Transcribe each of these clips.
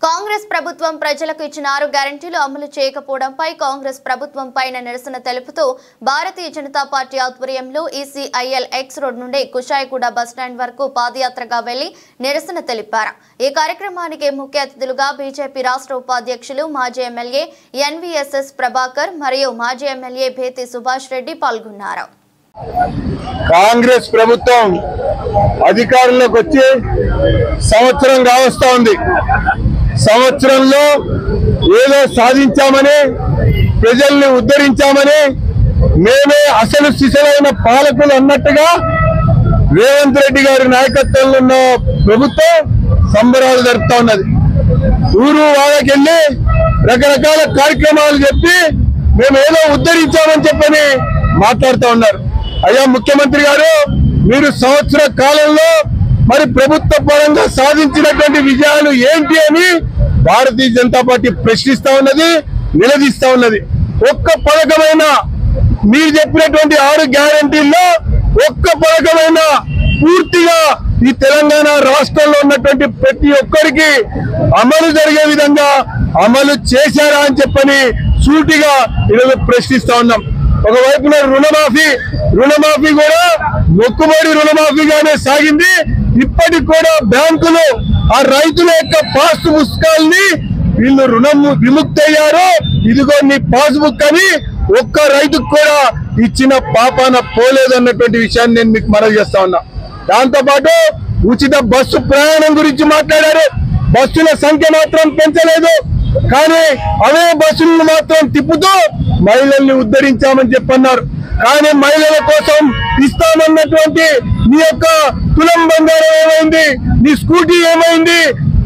కాంగ్రెస్ ప్రభుత్వం ప్రజలకు ఇచ్చిన 6 గ్యారెంటీలు అమలు చేయకపోవడంపై కాంగ్రెస్ ప్రభుత్వం పైన నిరసన తెలుపుతూ భారతీయ జనతా పార్టీ ఆధ్వర్యంలో ఈసీఐఎల్ ఎక్స్ రోడ్ నుండి కుషాయిగూడ బస్టాండ్ వరకు పాదయాత్రగా వెళ్లి నిరసన తెలిపారు। ఈ కార్యక్రమానికి ముఖ్య అతిథులుగా బీజేపీ రాష్ట్ర ఉపాధ్యక్షులు మాజీ ఎమ్మెల్యే ఎన్వీఎస్ఎస్ ప్రభాకర్ మరియు మాజీ ఎమ్మెల్యే భేతి సుభాష్ రెడ్డి పాల్గొన్నారు। కాంగ్రెస్ ప్రభుత్వం అధికారంలోకి వచ్చి సంవత్సరం కావస్తోంది। సంవత్సరంలో ఏదో సాధించామని ప్రజల్ని ఉద్ధరించామని మేమే అసలు సిసలైన పాలకులు అన్నట్టుగా రేవంత్ రెడ్డి గారి నాయకత్వంలో ఉన్న ప్రభుత్వం సంబరాలు జరుపుతా ఉన్నది। ఊరు వాళ్ళకెళ్ళి రకరకాల కార్యక్రమాలు చెప్పి మేము ఏదో ఉద్ధరించామని చెప్పని మాట్లాడుతూ ఉన్నారు। అయ్యా ముఖ్యమంత్రి గారు, మీరు సంవత్సర కాలంలో మరి ప్రభుత్వ పరంగా సాధించినటువంటి విజయాలు ఏంటి అని భారతీయ జనతా పార్టీ ప్రశ్నిస్తా ఉన్నది, నిలదీస్తా ఉన్నది। ఒక్క పథకమైన మీరు చెప్పినటువంటి 6 గ్యారెంటీల్లో ఒక్క పథకమైన పూర్తిగా ఈ తెలంగాణ రాష్ట్రంలో ఉన్నటువంటి ప్రతి ఒక్కరికి అమలు జరిగే విధంగా అమలు చేశారా అని చెప్పని సూటిగా ఈరోజు ప్రశ్నిస్తా ఉన్నాం। ఒకవైపున రుణమాఫీ కూడా మొక్కుబడి రుణమాఫీగానే సాగింది। ఇప్పటికి కూడా బ్యాంకులు ఆ రైతుల యొక్క పాస్ పుస్తకాల్ని వీళ్ళు రుణం విముక్తయ్యారు, ఇదిగో నీ పాస్బుక్ అని ఒక్క రైతుకు కూడా ఇచ్చిన పాపాన పోలేదు అన్నటువంటి విషయాన్ని నేను మీకు మనవి చేస్తా ఉన్నా। దాంతో పాటు ఉచిత బస్సు ప్రయాణం గురించి మాట్లాడారు। బస్సుల సంఖ్య మాత్రం పెంచలేదు, కానీ అవే బస్సులను మాత్రం తిప్పుతూ మహిళల్ని ఉద్ధరించామని చెప్పన్నారు। కానీ మహిళల కోసం ఇస్తామన్నటువంటి నీ యొక్క తులం బంగారం ఏమైంది, నీ స్కూటీ ఏమైంది,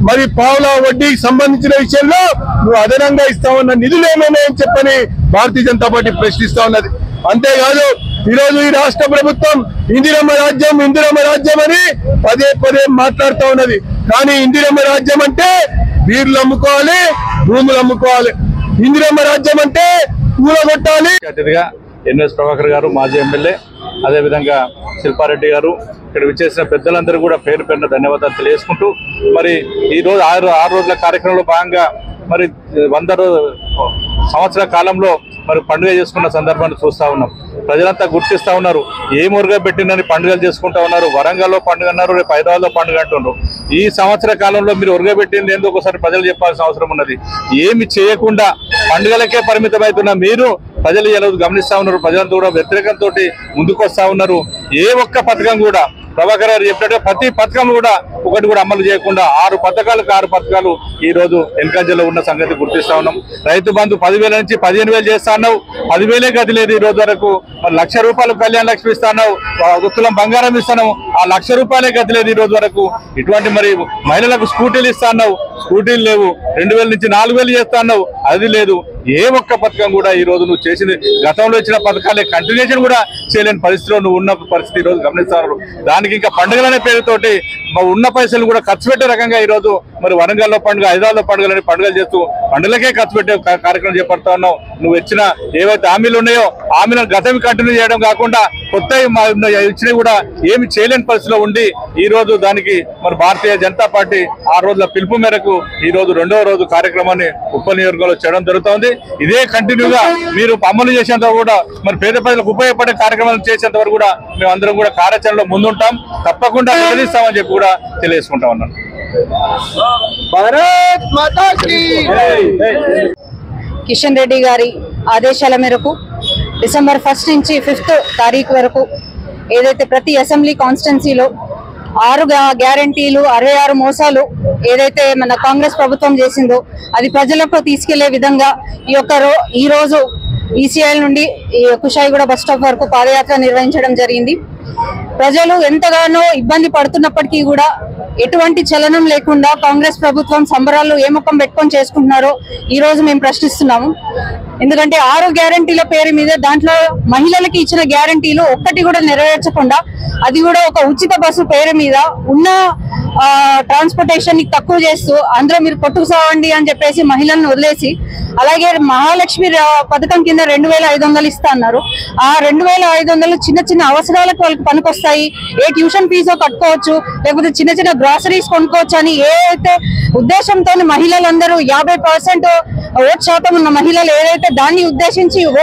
మరి పావుల వడ్డీకి సంబంధించిన విషయంలో నువ్వు అదనంగా ఇస్తామన్న నిధులు ఏమైనాయని చెప్పని భారతీయ జనతా పార్టీ ప్రశ్నిస్తా ఉన్నది। అంతేకాదు ఈరోజు ఈ రాష్ట్ర ప్రభుత్వం ఇందిరమ్మ రాజ్యం అని పదే మాట్లాడుతూ ఉన్నది। కానీ ఇందిరమ్మ రాజ్యం అంటే వీర్లు అమ్ముకోవాలి, భూములు అమ్ముకోవాలి। ఇందిరమ్మ రాజ్యం అంటే కూలగొట్టాలి। అతిథిగా ఎన్ఎస్ ప్రభాకర్ గారు, మాజీ ఎమ్మెల్యే, అదేవిధంగా శిల్పారెడ్డి గారు, ఇక్కడ విచ్చేసిన పెద్దలందరూ కూడా పేరు పేరున ధన్యవాదాలు తెలియజేసుకుంటూ మరి ఈరోజు 6 రోజుల కార్యక్రమంలో భాగంగా మరి 100 సంవత్సర కాలంలో మరి పండుగ చేసుకున్న సందర్భాన్ని చూస్తూ ఉన్నాం। ప్రజలంతా గుర్తిస్తూ ఉన్నారు, ఏ మురుగా పెట్టిందని పండుగలు చేసుకుంటా ఉన్నారు। వరంగల్లో పండుగ అన్నారు, రేపు హైదరాబాద్లో పండుగ అంటున్నారు। ఈ సంవత్సర కాలంలో మీరు ఉరుగా పెట్టింది ఏందో ఒకసారి ప్రజలు చెప్పాల్సిన అవసరం ఉన్నది। ఏమి చేయకుండా పండుగలకే పరిమితమవుతున్న మీరు ప్రజలు ఎలా గమనిస్తా ఉన్నారు, ప్రజలంతా కూడా వ్యతిరేకంతో ముందుకు వస్తా ఉన్నారు। ఏ ఒక్క పథకం కూడా ప్రభాకర్ గారు చెప్పినట్టు ప్రతి పథకం కూడా ఒకటి కూడా అమలు చేయకుండా 6 పథకాలు ఈ రోజు వెనుకంజలో ఉన్న సంగతి గుర్తిస్తా ఉన్నాం। రైతు బంధు 10,000 నుంచి 15,000 చేస్తా అన్నావు, 10,000 గతి లేదు ఈ రోజు వరకు। మరి 1,00,000 రూపాయలు కళ్యాణ లక్ష్మి ఇస్తాన్నావు, తులం బంగారం ఇస్తాను, ఆ 1,00,000 రూపాయలే గతి లేదు ఈ రోజు వరకు। ఇటువంటి మరి మహిళలకు స్కూటీలు ఇస్తా అన్నావు, స్కూటీలు లేవు। 2,000 నుంచి 4,000 చేస్తా అన్నావు, అది లేదు। ఏ ఒక్క పథకం కూడా ఈ రోజు నువ్వు చేసింది గతంలో ఇచ్చిన పథకాలే కంటిన్యూషన్ కూడా చేయలేని పరిస్థితిలో నువ్వు ఉన్న పరిస్థితి ఈ రోజు గమనిస్తున్నారు। దానికి ఇంకా పండుగలనే పేరుతోటి ఉన్న పైసలు కూడా ఖర్చు పెట్టే రకంగా ఈ రోజు మరి వరంగల్లో పండుగ, హైదరాబాద్లో పండుగలని పండుగలు చేస్తూ పండుగలకే ఖర్చు పెట్టే కార్యక్రమం చేపడతా ఉన్నావు। నువ్వు ఇచ్చిన ఏవైతే హామీలు ఉన్నాయో హామీలను గతం కంటిన్యూ చేయడం కాకుండా కొత్త ఇచ్చినవి కూడా ఏమి చేయలేని పరిస్థితిలో ఉండి ఈ రోజు దానికి మరి భారతీయ జనతా పార్టీ 6 రోజుల పిలుపు మేరకు ఈ రోజు 2వ రోజు కార్యక్రమాన్ని ఉప్ప నియోజకవర్గంలో చేయడం జరుగుతోంది। ఇదే కంటిన్యూగా మీరు అమలు చేసేంత కూడా మరి పేద ప్రజలకు ఉపయోగపడే కార్యక్రమాలు చేసేంత వరకు కూడా మేమందరం కూడా కార్యాచరణలో ముందుంటాం, తప్పకుండా నిలదీస్తామని చెప్పి కూడా తెలియజేసుకుంటా ఉన్నాను। కిషన్ రెడ్డి గారి ఆదేశాల మేరకు డిసెంబర్ 1 నుంచి 5వ తారీఖు వరకు ఏదైతే ప్రతి అసెంబ్లీ కాన్స్టిట్యున్సీలో 6 గ్యారంటీలు 66 మోసాలు ఏదైతే మన కాంగ్రెస్ ప్రభుత్వం చేసిందో అది ప్రజలకు తీసుకెళ్లే విధంగా ఈ రోజు ఈసీఐఎల్ నుండి కుషాయిగూడ బస్ స్టాప్ వరకు పాదయాత్ర నిర్వహించడం జరిగింది। ప్రజలు ఎంతగానో ఇబ్బంది పడుతున్నప్పటికీ కూడా ఎటువంటి చలనం లేకుండా కాంగ్రెస్ ప్రభుత్వం సంబరాలు ఏ ముఖం పెట్టుకొని చేసుకుంటున్నారో ఈ రోజు మేము ప్రశ్నిస్తున్నాము। ఎందుకంటే 6 గ్యారంటీల పేరు మీద దాంట్లో మహిళలకి ఇచ్చిన గ్యారంటీలు ఒక్కటి కూడా నెరవేర్చకుండా, అది కూడా ఒక ఉచిత బస్సు పేరు మీద ఉన్న ట్రాన్స్పోర్టేషన్ ని తక్కువ చేస్తూ అందరూ మీరు కొట్టుకు సావండి అని చెప్పేసి మహిళలను వదిలేసి, అలాగే మహాలక్ష్మి పథకం కింద 2500 ఇస్తా అన్నారు. ఆ 2500 చిన్న చిన్న అవసరాలకు వాళ్ళకి పనికొస్తాయి, ఏ ట్యూషన్ ఫీజో కట్టుకోవచ్చు, లేకపోతే చిన్న చిన్న గ్రాసరీస్ కొనుక్కోవచ్చు అని ఏదైతే ఉద్దేశంతో మహిళలందరూ 50% ఓట్ శాతం ఉన్న మహిళలు ఏదైతే దాన్ని ఉద్దేశించి